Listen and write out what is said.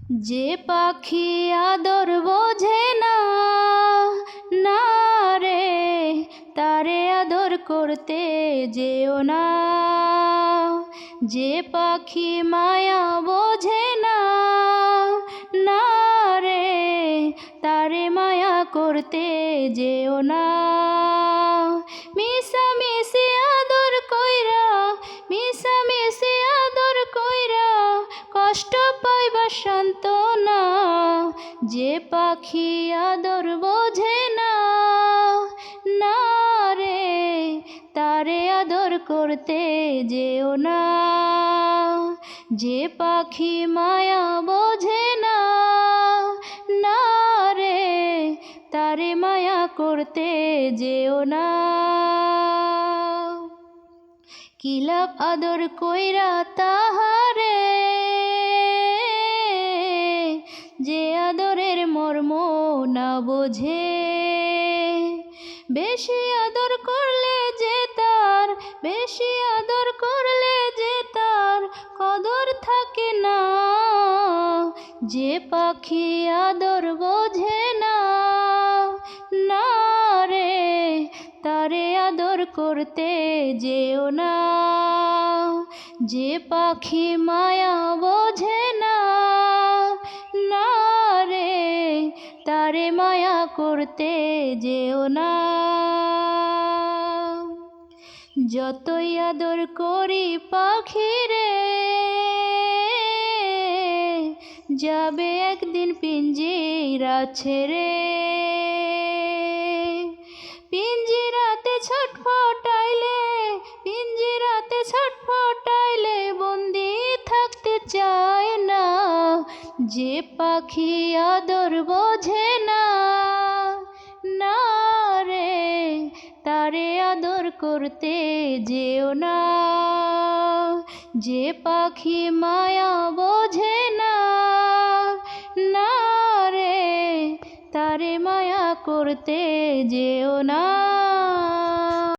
যে পাখি আদর বোঝে না, না রে তারে আদর করতে যেও না। যে পাখি মায়া বোঝে না, না রে তারে মায়া করতে যেও না। মিশা মিশি আদর কইরা, মিশা মিশি আদর কইরা কষ্ট পাইবা সান্ত্বনা। যে পাখি আদর বোঝে না, না রে তারে আদর করতে যেও না। যে পাখি মায়া বোঝে না, না রে তারে মায়া করতে যেও না। কি লাভ আদর কইরা তাহারে, যে আদরের মর্ম না বোঝে। বেশি আদর করলে যে তার, বেশি আদর করলে যে তার কদর থাকে না। যে পাখি আদর বোঝে না, না রে তারে আদর করতে যেও না। যে পাখি মায়া বোঝে না, না রে তারে মায়া করতে যেও না। যতই আদর করি পাখিরে, যাবে একদিন পিঞ্জিরা ছেড়ে। পিঞ্জিরাতে ছটফটাইলে, পিঞ্জিরাতে ছটফটাইলে বন্দি থাকতে চায় না। যে পাখি আদর বোঝে না, না রে তারে আদর করতে যেও না। যে পাখি মায়া বোঝে না, না রে তারে মায়া করতে যেও না।